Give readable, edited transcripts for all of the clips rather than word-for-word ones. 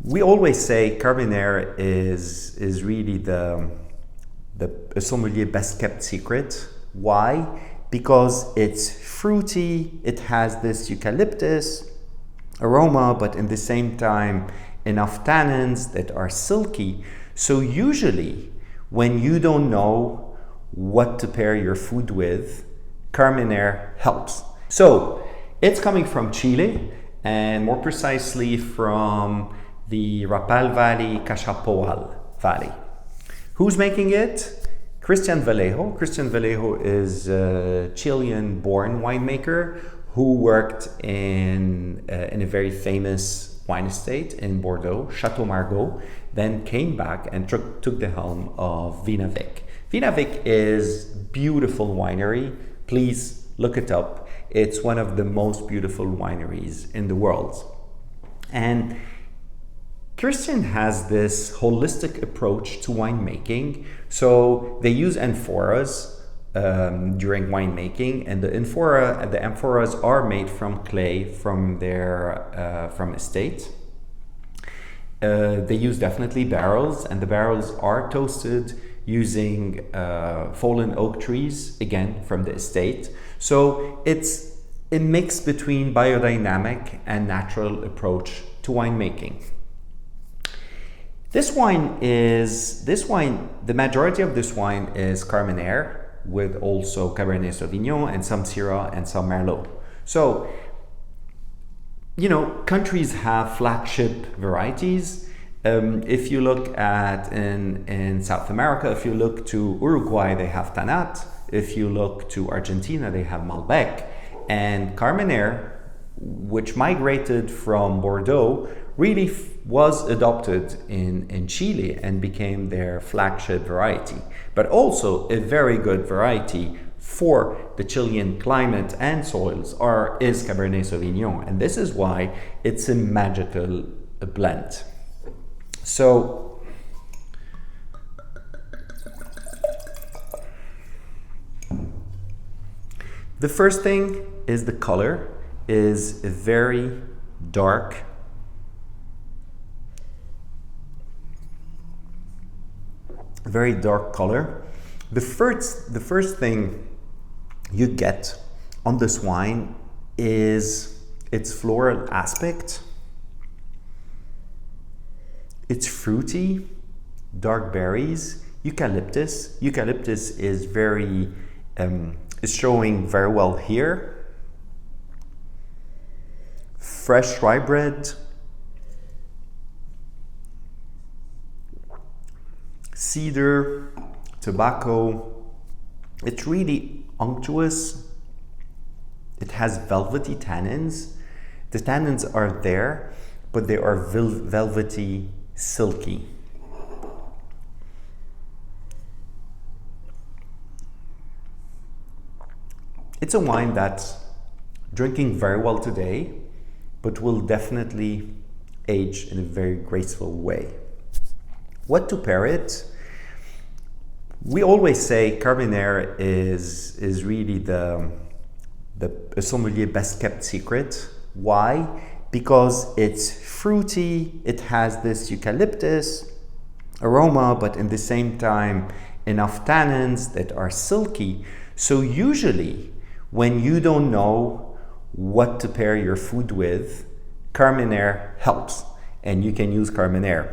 We always say Cabernet is really the sommelier best kept secret. Why? Because it's fruity, it has this eucalyptus aroma, but in the same time enough tannins that are silky. So usually when you don't know what to pair your food with, Cabernet helps. So it's coming from Chile, and more precisely from the Rapal Valley, Cachapoal Valley. Who's making it? Cristian Vallejo. Cristian Vallejo is a Chilean-born winemaker who worked in a very famous wine estate in Bordeaux, Chateau Margaux, then came back and took the helm of Vinavik. Vinavik is beautiful winery. Please look it up. It's one of the most beautiful wineries in the world. And Cristian has this holistic approach to winemaking. So they use amphoras during winemaking, and the amphoras are made from clay from their estate. They use definitely barrels, and the barrels are toasted using fallen oak trees, again from the estate. So it's a mix between biodynamic and natural approach to winemaking. The majority of this wine is Carmenere, with also Cabernet Sauvignon and some Syrah and some Merlot. So, countries have flagship varieties. If you look at in South America, if you look to Uruguay, they have Tanat. If you look to Argentina, they have Malbec. And Carmenere, which migrated from Bordeaux, really was adopted in Chile and became their flagship variety, but also a very good variety for the Chilean climate and soils is Cabernet Sauvignon, and this is why it's a magical blend. So the first thing is the color is a very dark color. The first thing you get on this wine is its floral aspect. It's fruity, dark berries, eucalyptus. Eucalyptus is is showing very well here. Fresh rye bread, cedar, tobacco. It's really unctuous. It has velvety tannins. The tannins are there, but they are velvety, silky. It's a wine that's drinking very well today, but will definitely age in a very graceful way. What to pair it? We always say Cabernet is really the sommelier best kept secret. Why? Because it's fruity, it has this eucalyptus aroma, but in the same time enough tannins that are silky. So usually when you don't know what to pair your food with, Cabernet helps, and you can use Cabernet.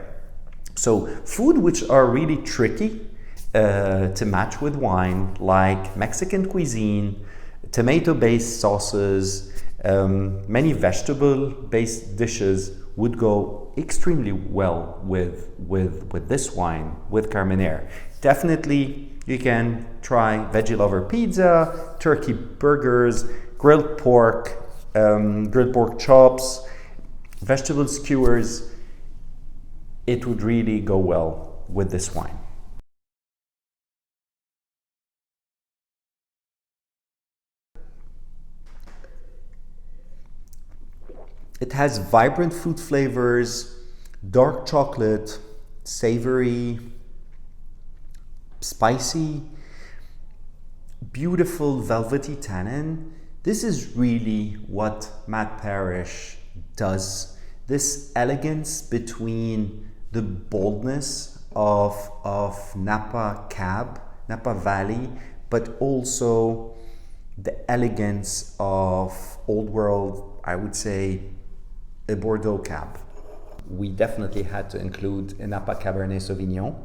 So food which are really tricky to match with wine, like Mexican cuisine, tomato-based sauces, many vegetable-based dishes would go extremely well with this wine, with Cabernet. Definitely you can try veggie lover pizza, turkey burgers, grilled pork chops, vegetable skewers. It would really go well with this wine. It has vibrant fruit flavors, dark chocolate, savory, spicy, beautiful velvety tannin. This is really what Matt Parish does this elegance between the boldness of Napa Valley, but also the elegance of old world, I would say, a Bordeaux cab. We definitely had to include a Napa Cabernet Sauvignon.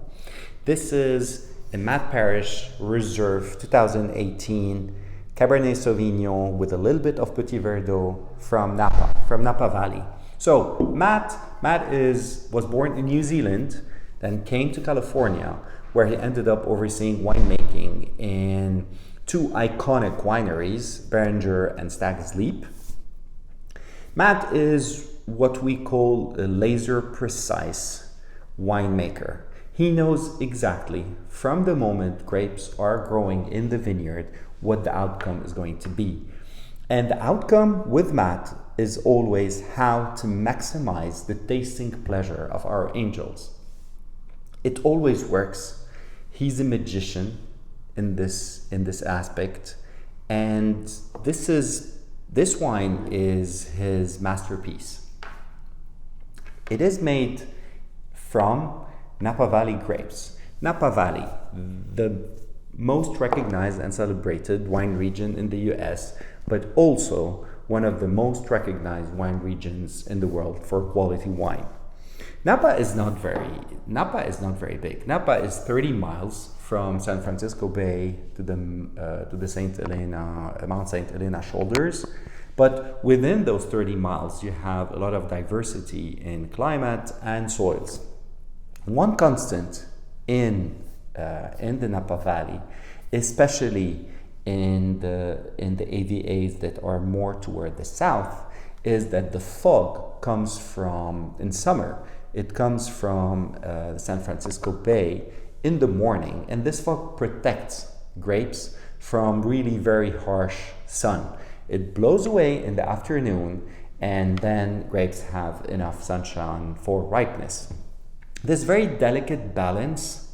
This is a Matt Parish Reserve 2018 Cabernet Sauvignon with a little bit of Petit Verdot from Napa Valley. So Matt was born in New Zealand, then came to California, where he ended up overseeing winemaking in two iconic wineries, Beringer and Stag's Leap. Matt is what we call a laser precise winemaker. He knows exactly from the moment grapes are growing in the vineyard what the outcome is going to be. And the outcome with Matt is always how to maximize the tasting pleasure of our angels. It always works. He's a magician in this aspect, and this wine is his masterpiece. It is made from Napa Valley grapes. Napa Valley, the most recognized and celebrated wine region in the US, but also one of the most recognized wine regions in the world for quality wine. Napa is not very big. Napa is 30 miles from San Francisco Bay to the Mount St. Helena shoulders. But within those 30 miles, you have a lot of diversity in climate and soils. One constant in the Napa Valley, especially in the AVAs that are more toward the south, is that the fog comes from, in summer, it comes from the San Francisco Bay in the morning, and this fog protects grapes from really very harsh sun. It blows away in the afternoon, and then grapes have enough sunshine for ripeness. This very delicate balance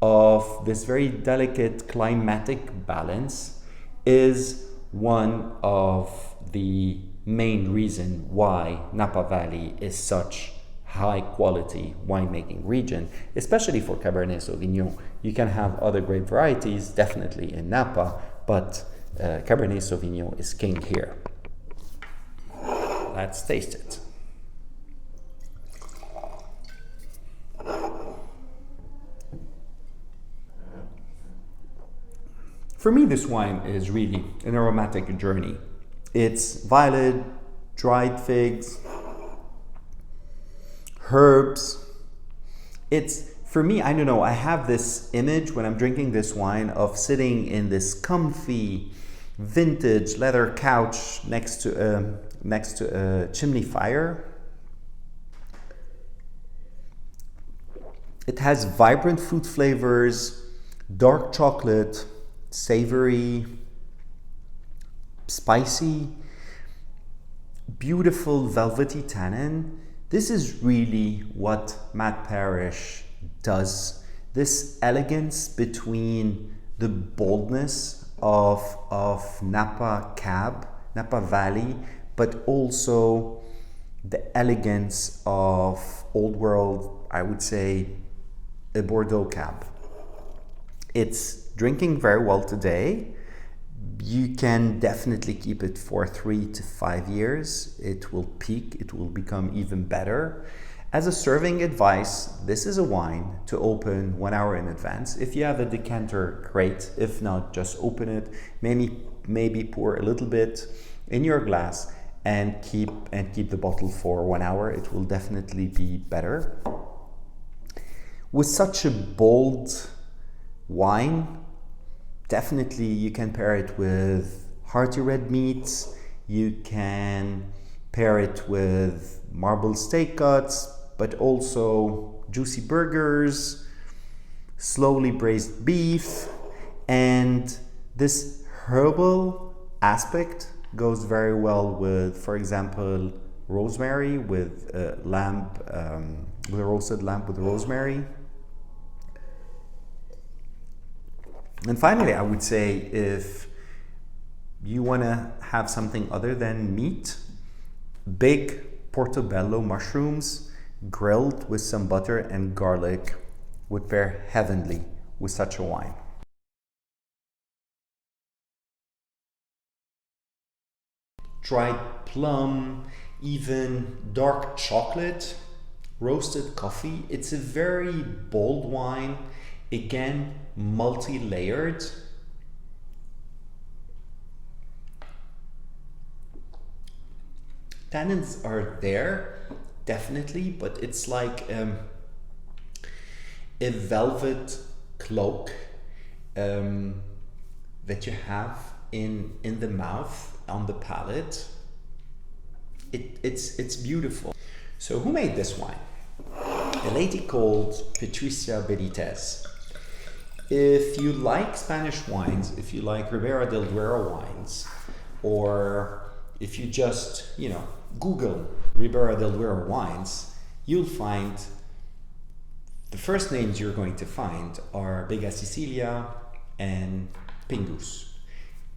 of this very delicate climatic balance is one of the main reason why Napa Valley is such high quality winemaking region, especially for Cabernet Sauvignon. You can have other grape varieties, definitely in Napa, but Cabernet Sauvignon is king here. Let's taste it. For me, this wine is really an aromatic journey. It's violet, dried figs, herbs. It's, for me, I don't know, I have this image when I'm drinking this wine of sitting in this comfy vintage leather couch next to a chimney fire. It has vibrant fruit flavors, dark chocolate, savory, spicy, beautiful velvety tannin. This is really what Matt Parish does. This elegance between the boldness of Napa Valley, but also the elegance of old world, I would say, a Bordeaux cab. It's drinking very well today. You can definitely keep it for 3 to 5 years. It will peak, it will become even better. As a serving advice, this is a wine to open 1 hour in advance. If you have a decanter, great. If not, just open it. Maybe pour a little bit in your glass and keep the bottle for 1 hour. It will definitely be better. With such a bold wine, definitely you can pair it with hearty red meats. You can pair it with marble steak cuts, but also juicy burgers, slowly braised beef, and this herbal aspect goes very well with, for example, rosemary with a roasted lamb with rosemary. And finally, I would say if you want to have something other than meat, big portobello mushrooms grilled with some butter and garlic would pair heavenly with such a wine. Dried plum, even dark chocolate, roasted coffee. It's a very bold wine, again, multi-layered. Tannins are there, definitely, but it's like a velvet cloak that you have in the mouth, on the palate. It's beautiful. So who made this wine? A lady called Patricia Benitez. If you like Spanish wines, if you like Ribera del Duero wines, or if you just, Google Ribera del Duero wines, you'll find the first names you're going to find are Bega Sicilia and Pingus.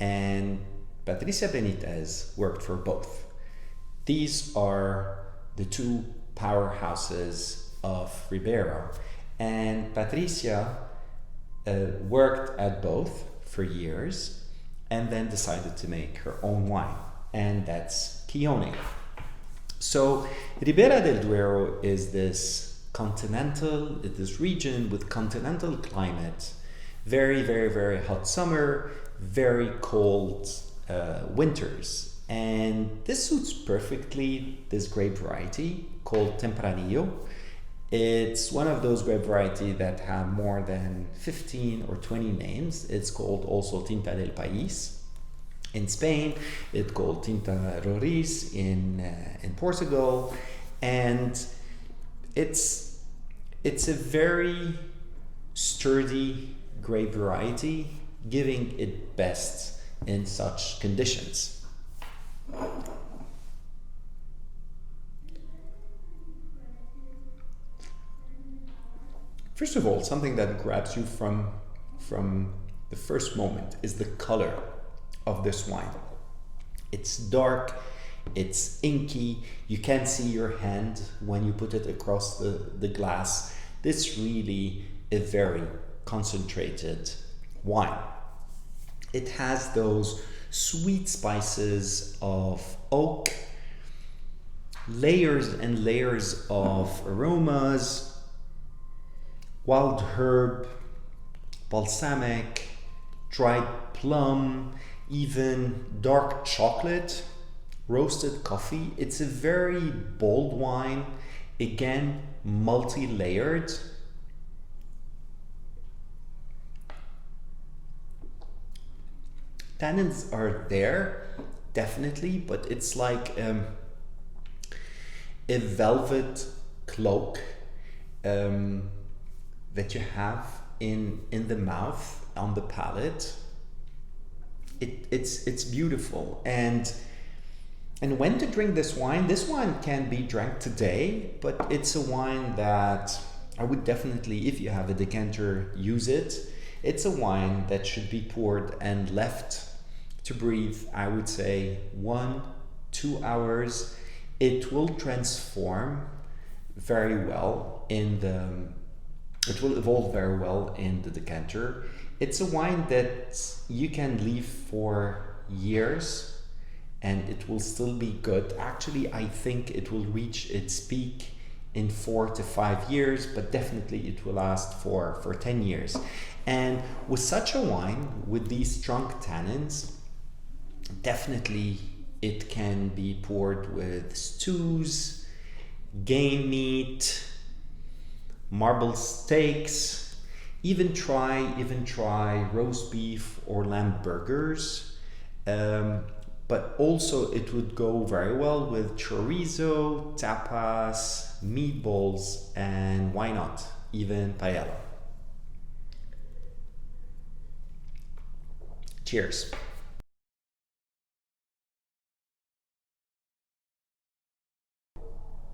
And Patricia Benitez worked for both. These are the two powerhouses of Ribera. And Patricia worked at both for years and then decided to make her own wine. And that's Quione. So Ribera del Duero is this this region with continental climate, very, very, very hot summer, very cold winters. And this suits perfectly this grape variety called Tempranillo. It's one of those grape variety that have more than 15 or 20 names. It's called also Tinta del País. In Spain, it's called Tinta Roriz in Portugal, and it's a very sturdy grape variety, giving it best in such conditions. First of all, something that grabs you from the first moment is the color of this wine. It's dark, it's inky, you can't see your hand when you put it across the glass. This really a very concentrated wine. It has those sweet spices of oak, layers and layers of aromas, wild herb, balsamic, dried plum, even dark chocolate, roasted coffee. It's a very bold wine, again, multi-layered. Tannins are there, definitely, but it's like a velvet cloak that you have in the mouth, on the palate. It's beautiful. And when to drink this wine can be drank today, but it's a wine that I would definitely, if you have a decanter, use it. It's a wine that should be poured and left to breathe, I would say 1-2 hours. It will transform very well it will evolve very well in the decanter. It's a wine that you can leave for years and it will still be good. Actually, I think it will reach its peak in 4 to 5 years, but definitely it will last for 10 years. And with such a wine, with these strong tannins, definitely it can be poured with stews, game meat, marble steaks, even try roast beef or lamb burgers. But also it would go very well with chorizo, tapas, meatballs, and why not, even paella. Cheers.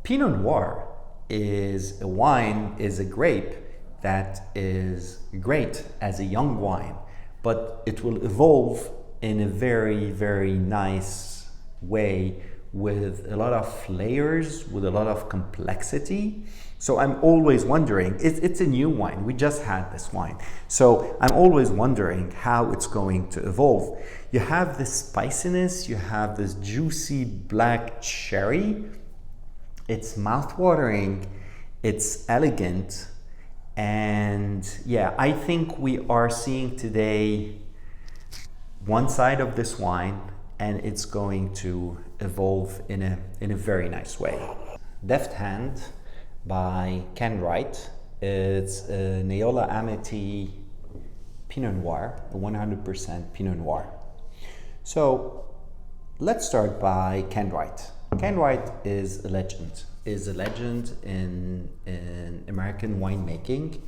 Pinot Noir is a grape that is great as a young wine, but it will evolve in a very, very nice way with a lot of layers, with a lot of complexity. So I'm always wondering, it's a new wine, we just had this wine. So I'm always wondering how it's going to evolve. You have this spiciness, you have this juicy black cherry. It's mouthwatering, it's elegant. And yeah, I think we are seeing today one side of this wine, and it's going to evolve in a very nice way. Deft Hand by Wright. It's an Eola-Amity Pinot Noir, a 100% Pinot Noir. So let's start by Wright. Wright is a legend. Is a legend in American winemaking,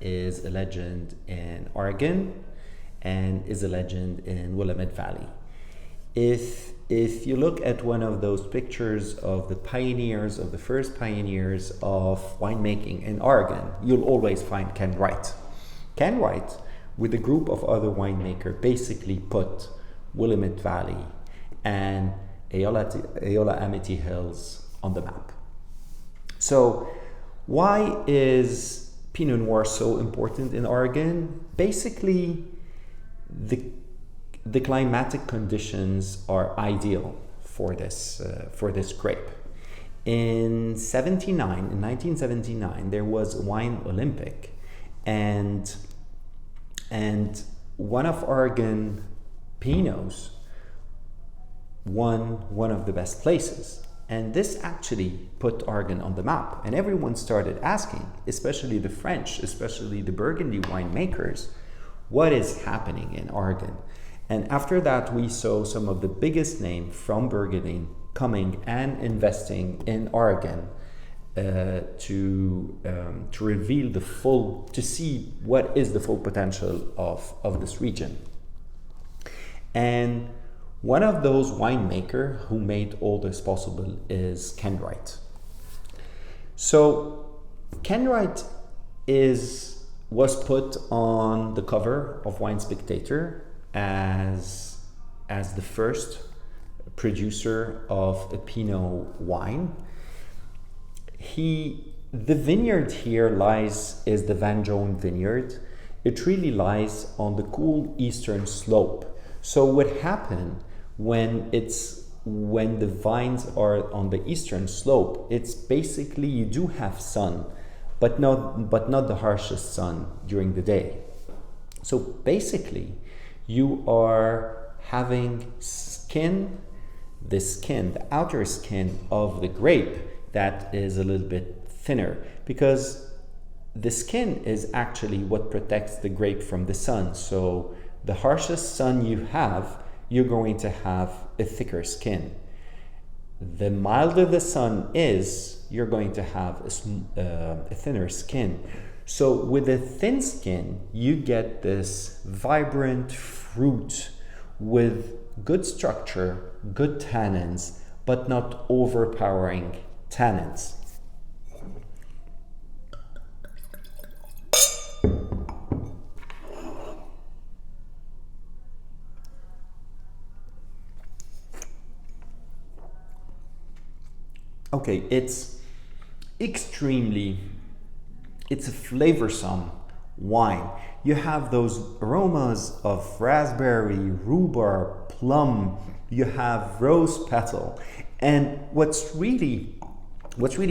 is a legend in Oregon, and is a legend in Willamette Valley. If you look at one of those pictures of the pioneers, of the first pioneers of winemaking in Oregon, you'll always find Wright. Wright, with a group of other winemakers, basically put Willamette Valley and Eola-Amity Hills on the map. So why is Pinot Noir so important in Oregon? Basically, the climatic conditions are ideal for this grape. In 1979, there was a wine Olympic, and one of Oregon Pinots won one of the best places. And this actually put Oregon on the map. And everyone started asking, especially the French, especially the Burgundy winemakers, what is happening in Oregon? And after that, we saw some of the biggest names from Burgundy coming and investing in Oregon to reveal to see what is the full potential of this region. And one of those winemakers who made all this possible is Wright. So Wright was put on the cover of Wine Spectator as the first producer of a Pinot wine. The vineyard here is the Vanjohn vineyard. It really lies on the cool eastern slope. So what happened when the vines are on the eastern slope, it's basically you do have sun, but not the harshest sun during the day. So basically you are having the outer skin of the grape that is a little bit thinner, because the skin is actually what protects the grape from the sun. So the harshest sun you have, you're going to have a thicker skin. The milder the sun is, you're going to have a thinner skin. So with a thin skin, you get this vibrant fruit with good structure, good tannins, but not overpowering tannins. Okay, it's a flavorsome wine. You have those aromas of raspberry, rhubarb, plum, you have rose petal. And what's really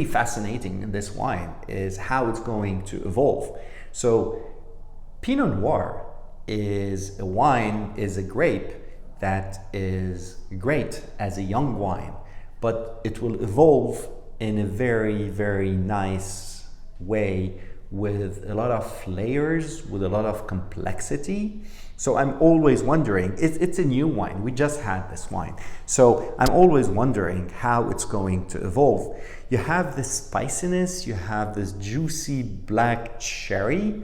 fascinating in this wine is how it's going to evolve. So Pinot Noir is a grape that is great as a young wine, but it will evolve in a very, very nice way with a lot of layers, with a lot of complexity. So I'm always wondering, it's a new wine, we just had this wine. So I'm always wondering how it's going to evolve. You have this spiciness, you have this juicy black cherry.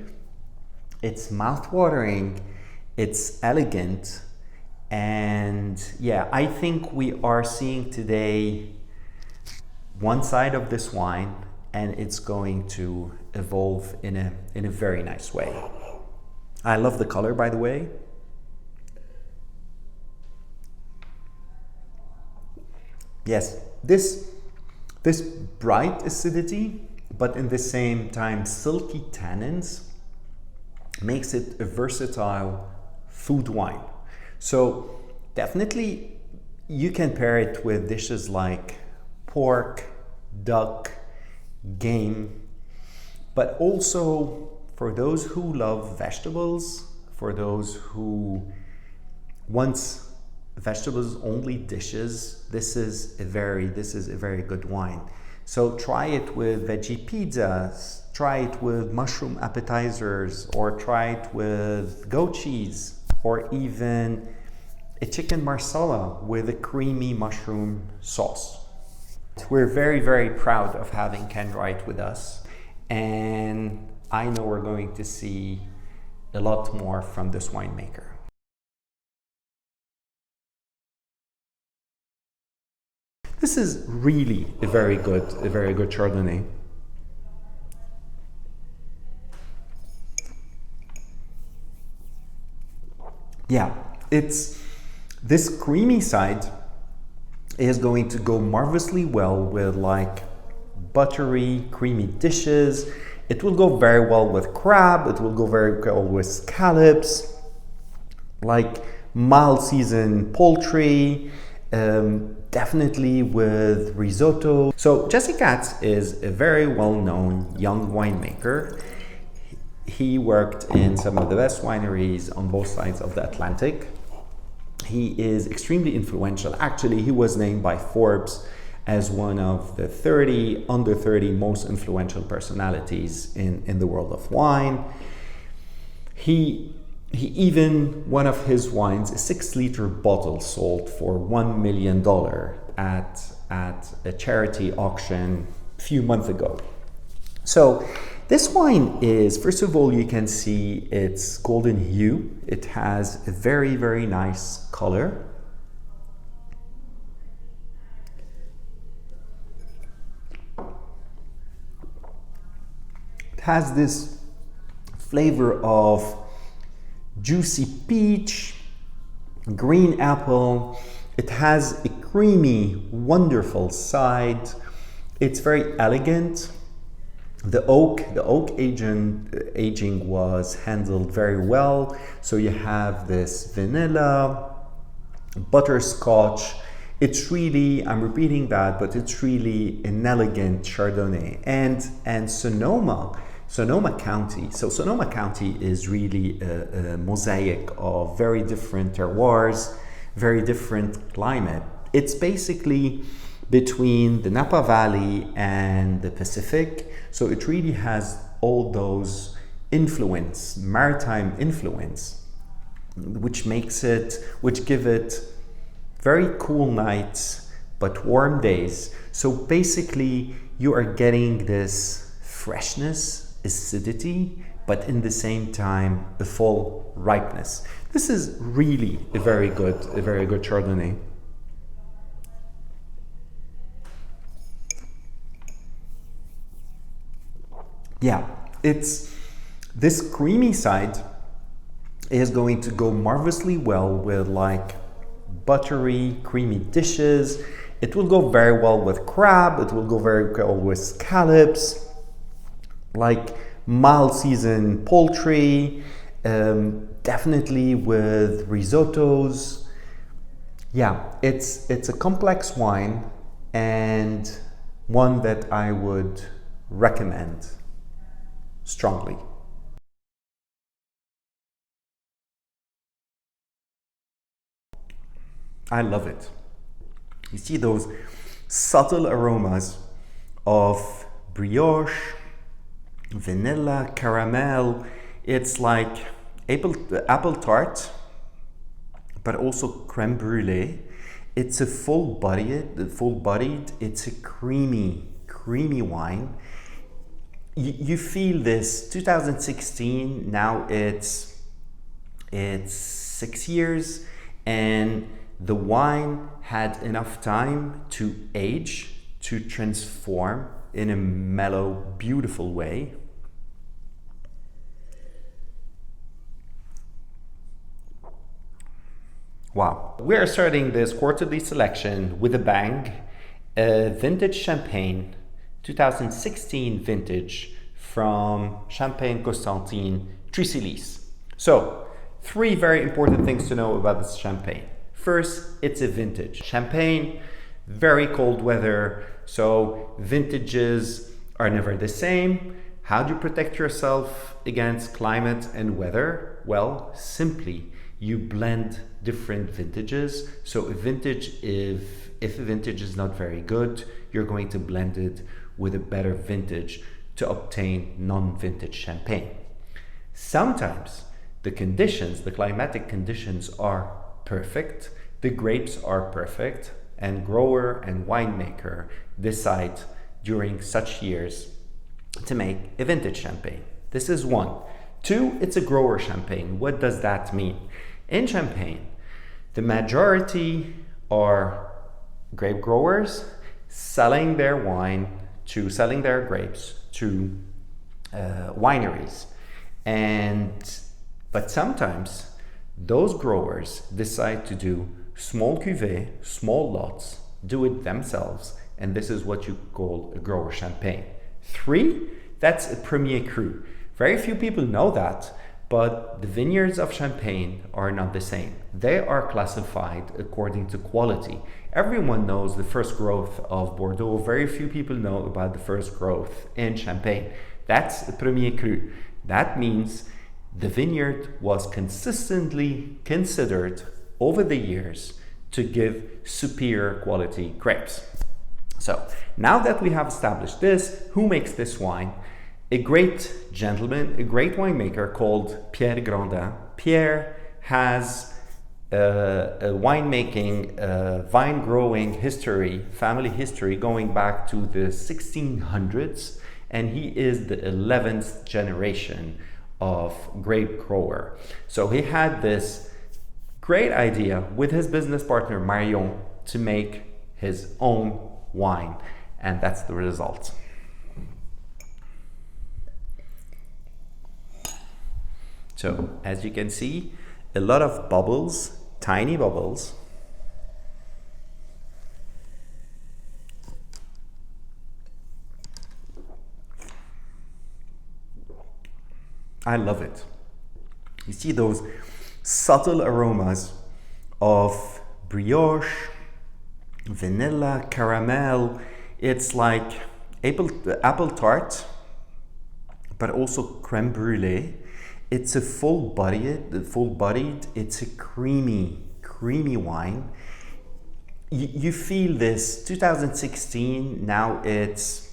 It's mouthwatering, it's elegant. And yeah, I think we are seeing today one side of this wine, and it's going to evolve in a very nice way. I love the color, by the way. Yes, this bright acidity, but in the same time silky tannins, makes it a versatile food wine. So definitely you can pair it with dishes like pork, duck, game, but also for those who love vegetables, for those who want vegetables only dishes, this is a very good wine. So try it with veggie pizzas, try it with mushroom appetizers, or try it with goat cheese, or even a chicken marsala with a creamy mushroom sauce. We're very proud of having Ken Wright with us, and I know we're going to see a lot more from this winemaker. This is really a very good Chardonnay. Yeah, it's this creamy side is going to go marvelously well with like buttery, creamy dishes. It will go very well with crab. It will go very well with scallops, like mild seasoned poultry. Definitely with risotto. So Jesse Katz is a very well-known young winemaker. He worked in some of the best wineries on both sides of the Atlantic. He is extremely influential. Actually, he was named by Forbes as one of the under 30 most influential personalities in the world of wine. He even, one of his wines, a 6-liter bottle, sold for $1 million at a charity auction a few months ago. So this wine is, first of all, you can see its golden hue. It has a very nice color. It has this flavor of juicy peach, green apple. It has a creamy, wonderful side. It's very elegant. The oak aging was handled very well. So you have this vanilla, butterscotch. It's really, I'm repeating that, but it's really an elegant Chardonnay. And Sonoma County. So Sonoma County is really a mosaic of very different terroirs, very different climate. It's basically between the Napa Valley and the Pacific. So it really has all those influence, maritime influence, which give it very cool nights, but warm days. So basically you are getting this freshness, acidity, but in the same time a full ripeness. This is really a very good Chardonnay. Yeah, it's this creamy side is going to go marvelously well with like buttery, creamy dishes. It will go very well with crab. It will go very well with scallops, like mild seasoned poultry, definitely with risottos. Yeah, it's a complex wine and one that I would recommend strongly. I love it. You see those subtle aromas of brioche, vanilla, caramel. It's like apple tart, but also creme brulee. It's a full-bodied. It's a creamy wine. You feel this 2016. Now it's 6 years, and the wine had enough time to age, to transform in a mellow, beautiful way. Wow. We are starting this quarterly selection with a bang. a vintage champagne, 2016 vintage from Champagne Constantine, Trisilice. So, 3 very important things to know about this champagne. First, it's a vintage champagne, very cold weather, so vintages are never the same. How do you protect yourself against climate and weather? Well, simply you blend different vintages. So a vintage, if a vintage is not very good, you're going to blend it with a better vintage to obtain non-vintage champagne. Sometimes the climatic conditions are perfect, the grapes are perfect, and grower and winemaker decide during such years to make a vintage champagne. This is 1. 2, it's a grower champagne. What does that mean? In Champagne, the majority are grape growers selling their grapes to wineries. But sometimes those growers decide to do small cuvées, small lots, do it themselves, and this is what you call a grower champagne. 3, that's a premier cru. Very few people know that, but the vineyards of Champagne are not the same. They are classified according to quality. Everyone knows the first growth of Bordeaux. Very few people know about the first growth in Champagne. That's a premier cru. That means the vineyard was consistently considered over the years to give superior quality grapes. So now that we have established this, who makes this wine? A great gentleman, a great winemaker called Pierre Grandin. Pierre has a winemaking, vine growing history, family history going back to the 1600s, and he is the 11th generation of grape grower. So he had this great idea with his business partner Marion to make his own wine, and that's the result. So as you can see, a lot of bubbles, tiny bubbles. I love it. You see those subtle aromas of brioche, vanilla, caramel. It's like apple tart, but also creme brulee. It's a full-bodied, it's a creamy wine. You feel this 2016, now it's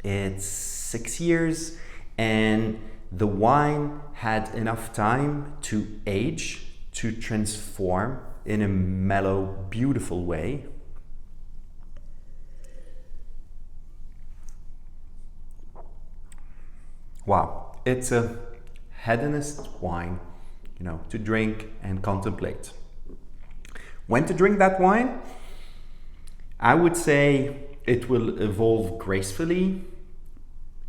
6 years, and the wine had enough time to age, to transform in a mellow, beautiful way. Wow, it's a hedonist wine, to drink and contemplate. When to drink that wine? I would say it will evolve gracefully.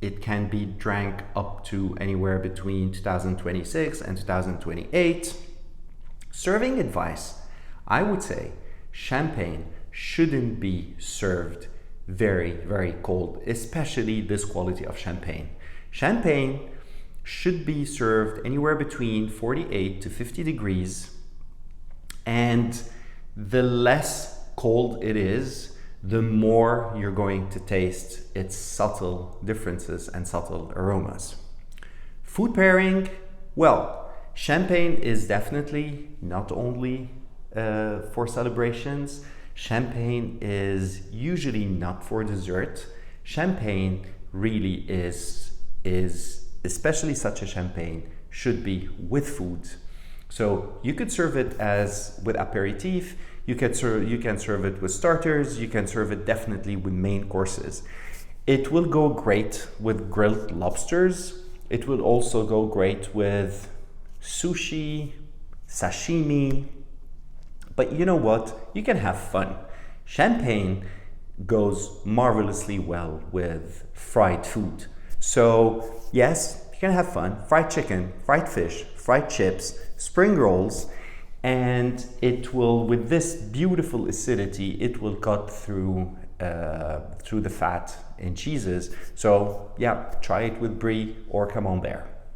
It can be drank up to anywhere between 2026 and 2028. Serving advice, I would say champagne shouldn't be served very, very cold, especially this quality of champagne. Champagne should be served anywhere between 48 to 50 degrees, and the less cold it is, the more you're going to taste its subtle differences and subtle aromas. Food pairing, well, champagne is definitely not only for celebrations. Champagne is usually not for dessert. Champagne really is especially such a champagne should be with food. So you could serve it as with aperitif, you can serve it with starters, you can serve it definitely with main courses. It will go great with grilled lobsters. It will also go great with sushi, sashimi. But you know what? You can have fun. Champagne goes marvelously well with fried food. So yes, you can have fun. Fried chicken, fried fish, fried chips, spring rolls, and it will, with this beautiful acidity, it will cut through through the fat in cheeses. So yeah, try it with Brie or Camembert.